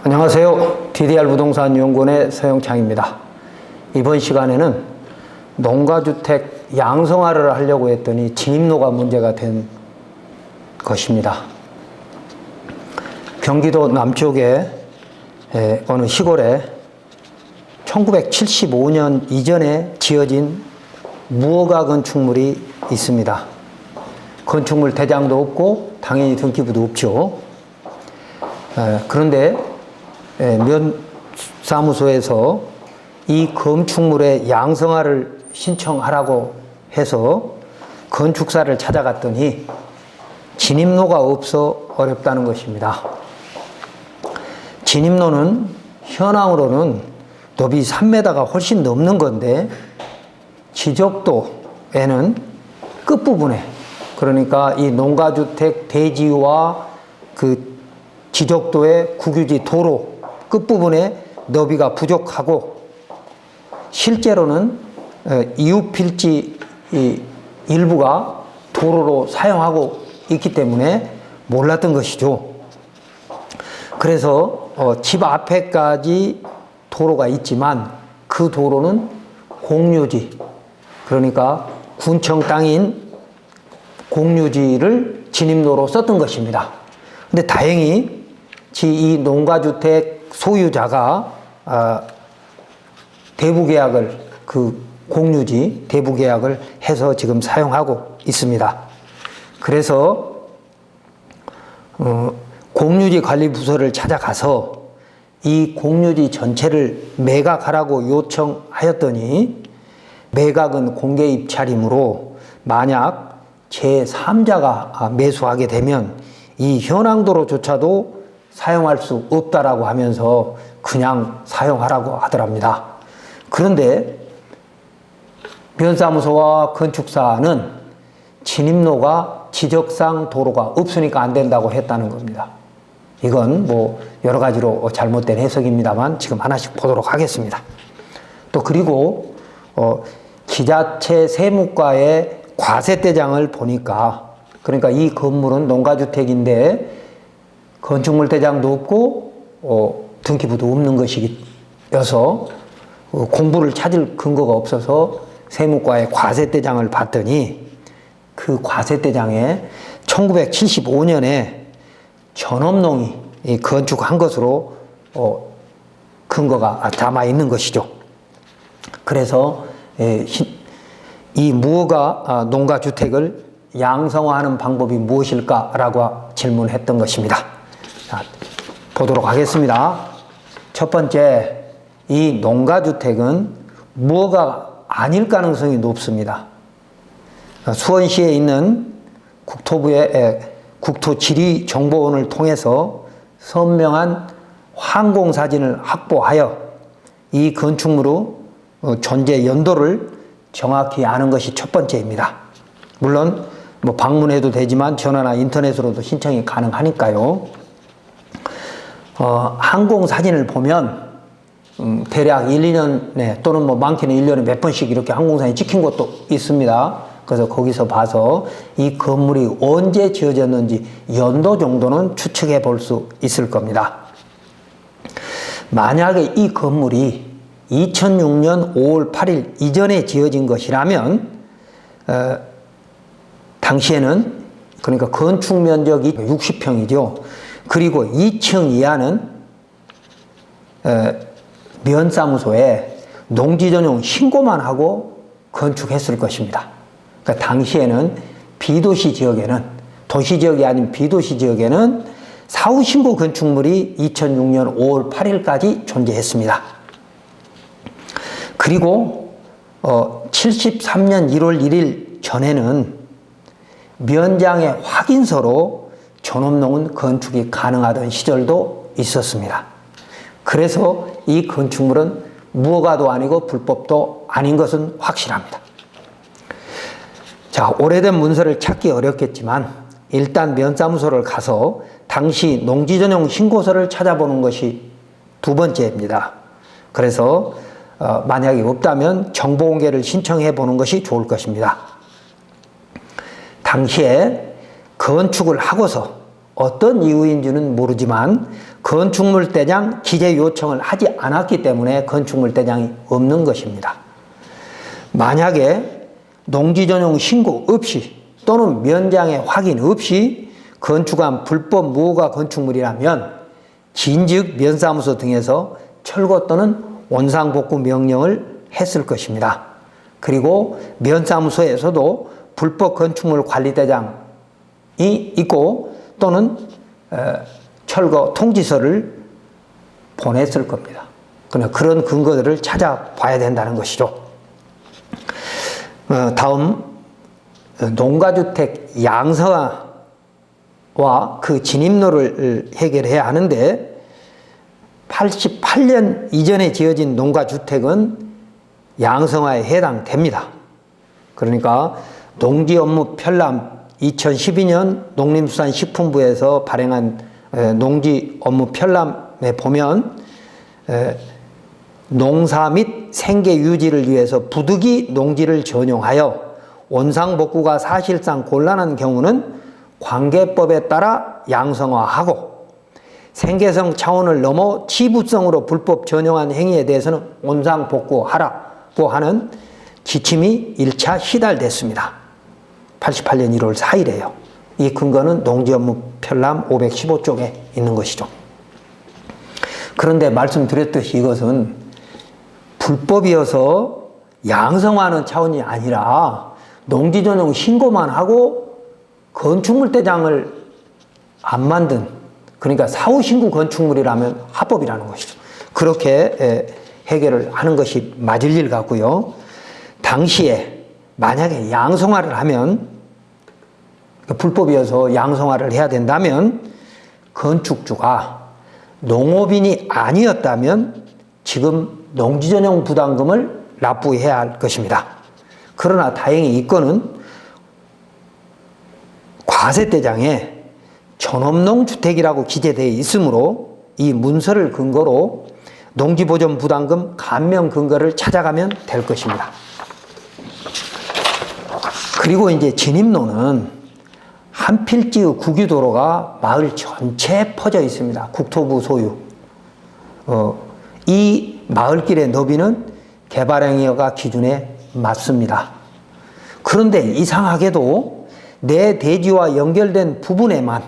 안녕하세요. DDR 부동산 연구원의 서영창입니다. 이번 시간에는 농가주택 양성화를 하려고 했더니 진입로가 문제가 된 것입니다. 경기도 남쪽에 어느 시골에 1975년 이전에 지어진 무허가 건축물이 있습니다. 건축물 대장도 없고 당연히 등기부도 없죠. 그런데 면사무소에서 이 건축물의 양성화를 신청하라고 해서 건축사를 찾아갔더니 진입로가 없어 어렵다는 것입니다. 진입로는 현황으로는 높이 3m가 훨씬 넘는 건데 지적도에는 끝부분에, 그러니까 이 농가주택 대지와 그 지적도의 국유지 도로 끝부분에 너비가 부족하고, 실제로는 이웃 필지 일부가 도로로 사용하고 있기 때문에 몰랐던 것이죠. 그래서 집 앞에까지 도로가 있지만 그 도로는 공유지, 그러니까 군청 땅인 공유지를 진입로로 썼던 것입니다. 근데 다행히 이 농가주택 소유자가 대부계약을, 그 공유지 대부계약을 해서 지금 사용하고 있습니다. 그래서 공유지 관리부서를 찾아가서 이 공유지 전체를 매각하라고 요청하였더니, 매각은 공개 입찰이므로 만약 제3자가 매수하게 되면 이 현황도로조차도 사용할 수 없다라고 하면서 그냥 사용하라고 하더랍니다. 그런데 면사무소와 건축사는 진입로가 지적상 도로가 없으니까 안 된다고 했다는 겁니다. 이건 뭐 여러 가지로 잘못된 해석입니다만 지금 하나씩 보도록 하겠습니다. 또 그리고 지자체 세무과의 과세대장을 보니까, 그러니까 이 건물은 농가주택인데 건축물 대장도 없고 등기부도 없는 것이어서 공부를 찾을 근거가 없어서 세무과의 과세대장을 봤더니 그 과세대장에 1975년에 전업농이 건축한 것으로 근거가 담아 있는 것이죠. 그래서 이 무허가 농가주택을 양성화하는 방법이 무엇일까라고 질문했던 것입니다. 자, 보도록 하겠습니다. 첫 번째, 이 농가주택은 무허가 아닐 가능성이 높습니다. 수원시에 있는 국토부의 국토지리정보원을 통해서 선명한 황공사진을 확보하여 이 건축물의 존재 연도를 정확히 아는 것이 첫 번째입니다. 물론 뭐 방문해도 되지만 전화나 인터넷으로도 신청이 가능하니까요. 항공사진을 보면 대략 1, 2년에 또는 뭐 많게는 1년에 몇 번씩 이렇게 항공사진이 찍힌 것도 있습니다. 그래서 거기서 봐서 이 건물이 언제 지어졌는지 연도 정도는 추측해 볼 수 있을 겁니다. 만약에 이 건물이 2006년 5월 8일 이전에 지어진 것이라면 당시에는, 그러니까 건축 면적이 60평이죠. 그리고 2층 이하는 면사무소에 농지 전용 신고만 하고 건축했을 것입니다. 그러니까 당시에는 비도시 지역에는, 도시 지역이 아닌 비도시 지역에는 사후 신고 건축물이 2006년 5월 8일까지 존재했습니다. 그리고 73년 1월 1일 전에는 면장의 확인서로 전업농은 건축이 가능하던 시절도 있었습니다. 그래서 이 건축물은 무허가도 아니고 불법도 아닌 것은 확실합니다. 자, 오래된 문서를 찾기 어렵겠지만 일단 면사무소를 가서 당시 농지전용 신고서를 찾아보는 것이 두 번째입니다. 그래서 만약에 없다면 정보공개를 신청해 보는 것이 좋을 것입니다. 당시에 건축을 하고서 어떤 이유인지는 모르지만 건축물 대장 기재 요청을 하지 않았기 때문에 건축물 대장이 없는 것입니다. 만약에 농지 전용 신고 없이 또는 면장의 확인 없이 건축한 불법 무허가 건축물이라면 진즉 면사무소 등에서 철거 또는 원상복구 명령을 했을 것입니다. 그리고 면사무소에서도 불법 건축물 관리대장이 있고 또는 철거 통지서를 보냈을 겁니다. 그런 근거들을 찾아봐야 된다는 것이죠. 다음 농가주택 양성화와 그 진입로를 해결해야 하는데 88년 이전에 지어진 농가주택은 양성화에 해당됩니다. 그러니까 농지업무 편람 2012년 농림수산식품부에서 발행한 농지업무 편람에 보면 농사 및 생계 유지를 위해서 부득이 농지를 전용하여 원상복구가 사실상 곤란한 경우는 관계법에 따라 양성화하고 생계성 차원을 넘어 치부성으로 불법 전용한 행위에 대해서는 원상복구하라고 하는 지침이 1차 시달됐습니다. 88년 1월 4일에요. 이 근거는 농지업무 편람 515쪽에 있는 것이죠. 그런데 말씀드렸듯이 이것은 불법이어서 양성화하는 차원이 아니라 농지전용 신고만 하고 건축물 대장을 안 만든, 그러니까 사후신고 건축물이라면 합법이라는 것이죠. 그렇게 해결을 하는 것이 맞을 일 같고요. 당시에 만약에 양성화를 하면, 불법이어서 양성화를 해야 된다면 건축주가 농업인이 아니었다면 지금 농지전용 부담금을 납부해야 할 것입니다. 그러나 다행히 이 건은 과세대장에 전업농주택이라고 기재되어 있으므로 이 문서를 근거로 농지보전 부담금 감면 근거를 찾아가면 될 것입니다. 그리고 이제 진입로는 한 필지의 국유도로가 마을 전체에 퍼져 있습니다. 국토부 소유. 이 마을길의 너비는 개발행위가 기준에 맞습니다. 그런데 이상하게도 내 대지와 연결된 부분에만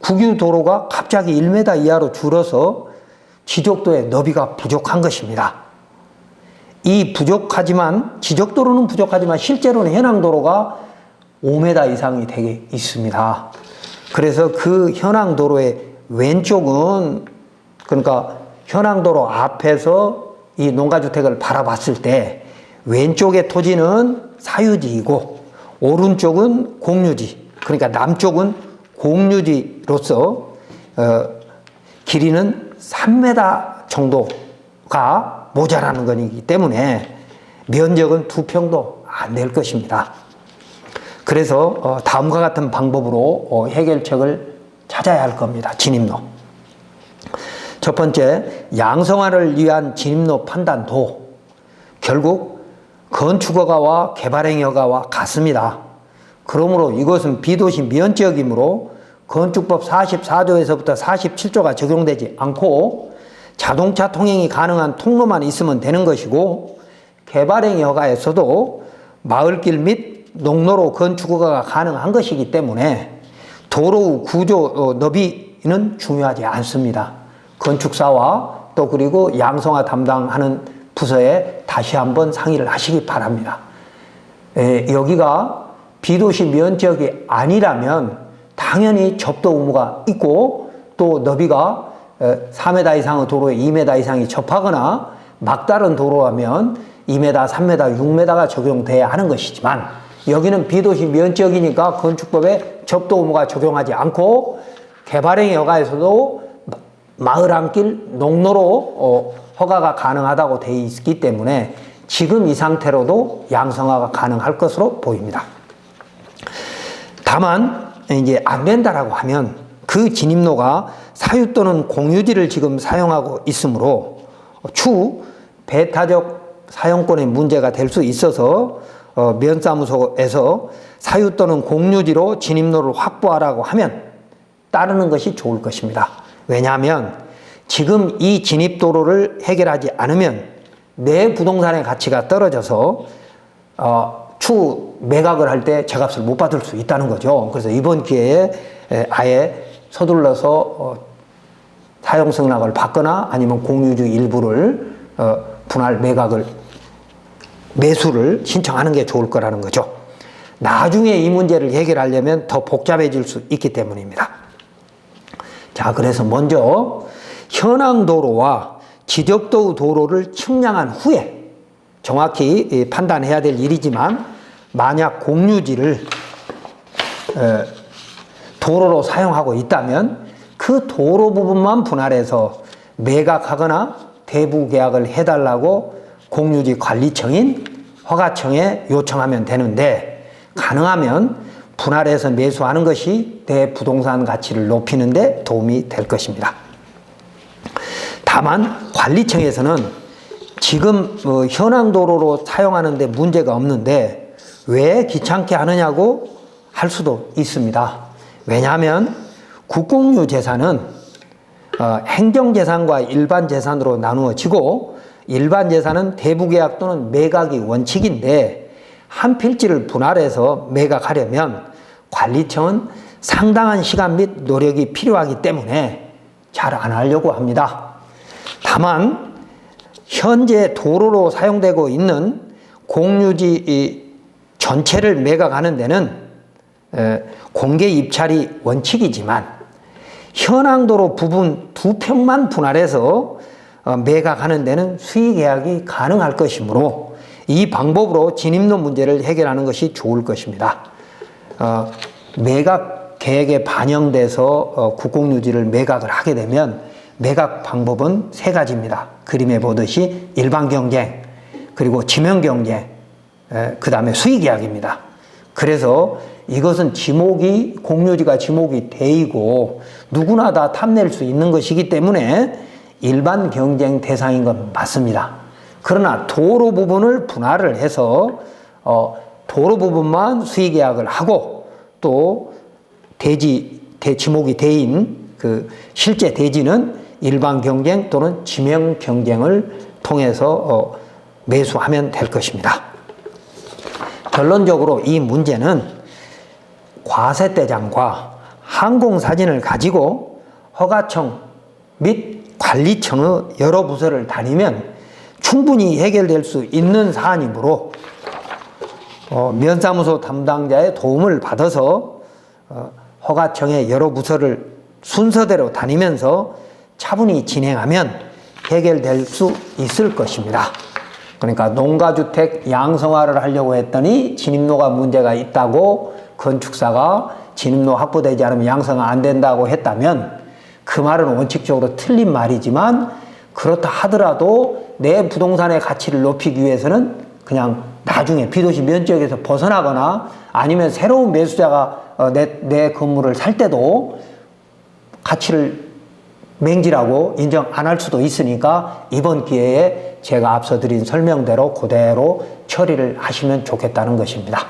국유도로가 갑자기 1m 이하로 줄어서 지적도의 너비가 부족한 것입니다. 이 부족하지만, 지적도로는 부족하지만 실제로는 현황도로가 5m 이상이 되게 있습니다. 그래서 그 현황도로의 왼쪽은, 그러니까 현황도로 앞에서 이 농가주택을 바라봤을 때 왼쪽의 토지는 사유지이고 오른쪽은 공유지, 그러니까 남쪽은 공유지로서 길이는 3m 정도가 모자라는 것이기 때문에 면적은 2평도 안 될 것입니다. 그래서 다음과 같은 방법으로 해결책을 찾아야 할 겁니다. 진입로. 첫 번째, 양성화를 위한 진입로 판단도 결국 건축허가와 개발행위허가와 같습니다. 그러므로 이것은 비도시 면적이므로 건축법 44조에서부터 47조가 적용되지 않고 자동차 통행이 가능한 통로만 있으면 되는 것이고, 개발행위허가에서도 마을길 및 농로로 건축허가가 가능한 것이기 때문에 도로 구조 너비는 중요하지 않습니다. 건축사와 또 그리고 양성화 담당하는 부서에 다시 한번 상의를 하시기 바랍니다. 여기가 비도시 면적이 아니라면 당연히 접도 의무가 있고, 또 너비가 4m 이상의 도로에 2m 이상이 접하거나 막다른 도로라면 2m, 3m, 6m가 적용돼야 하는 것이지만, 여기는 비도시 면적이니까 건축법에 접도 의무가 적용하지 않고 개발행위 허가에서도 마을 안길 농로로 허가가 가능하다고 되어 있기 때문에 지금 이 상태로도 양성화가 가능할 것으로 보입니다. 다만 이제 안 된다라고 하면 그 진입로가 사유 또는 공유지를 지금 사용하고 있으므로 추후 배타적 사용권의 문제가 될 수 있어서 면사무소에서 사유 또는 공유지로 진입로를 확보하라고 하면 따르는 것이 좋을 것입니다. 왜냐하면 지금 이 진입도로를 해결하지 않으면 내 부동산의 가치가 떨어져서 추후 매각을 할 때 제값을 못 받을 수 있다는 거죠. 그래서 이번 기회에 아예 서둘러서 사용 승낙을 받거나 아니면 공유주 일부를 분할 매수를 신청하는 게 좋을 거라는 거죠. 나중에 이 문제를 해결하려면 더 복잡해질 수 있기 때문입니다. 자, 그래서 먼저 현황도로와 지적도 도로를 측량한 후에 정확히 판단해야 될 일이지만, 만약 공유지를 도로로 사용하고 있다면 그 도로 부분만 분할해서 매각하거나 대부 계약을 해달라고 공유지 관리청인 허가청에 요청하면 되는데, 가능하면 분할해서 매수하는 것이 내 부동산 가치를 높이는 데 도움이 될 것입니다. 다만 관리청에서는 지금 현황도로로 사용하는 데 문제가 없는데 왜 귀찮게 하느냐고 할 수도 있습니다. 왜냐하면 국공유 재산은 행정재산과 일반재산으로 나누어지고, 일반재산은 대부계약 또는 매각이 원칙인데 한 필지를 분할해서 매각하려면 관리청은 상당한 시간 및 노력이 필요하기 때문에 잘 안 하려고 합니다. 다만 현재 도로로 사용되고 있는 공유지 전체를 매각하는 데는 공개 입찰이 원칙이지만, 현황도로 부분 2평만 분할해서 매각하는 데는 수의계약이 가능할 것이므로 이 방법으로 진입로 문제를 해결하는 것이 좋을 것입니다. 매각 계획에 반영돼서 국공유지를 매각을 하게 되면 매각 방법은 3가지입니다. 그림에 보듯이 일반 경쟁, 그리고 지명 경쟁, 그 다음에 수의계약입니다. 그래서 이것은 공유지가 지목이 돼이고 누구나 다 탐낼 수 있는 것이기 때문에 일반 경쟁 대상인 건 맞습니다. 그러나 도로 부분을 분할을 해서 도로 부분만 수의계약을 하고, 또 지목이 돼인 그 실제 대지는 일반 경쟁 또는 지명 경쟁을 통해서 매수하면 될 것입니다. 결론적으로 이 문제는 과세대장과 항공사진을 가지고 허가청 및 관리청의 여러 부서를 다니면 충분히 해결될 수 있는 사안이므로 면사무소 담당자의 도움을 받아서 허가청의 여러 부서를 순서대로 다니면서 차분히 진행하면 해결될 수 있을 것입니다. 그러니까 농가주택 양성화를 하려고 했더니 진입로가 문제가 있다고 건축사가 진입로 확보되지 않으면 양성화 안 된다고 했다면 그 말은 원칙적으로 틀린 말이지만, 그렇다 하더라도 내 부동산의 가치를 높이기 위해서는 그냥 나중에 비도시 면적에서 벗어나거나 아니면 새로운 매수자가 내 건물을 살 때도 가치를 맹지라고 인정 안 할 수도 있으니까 이번 기회에 제가 앞서 드린 설명대로 그대로 처리를 하시면 좋겠다는 것입니다.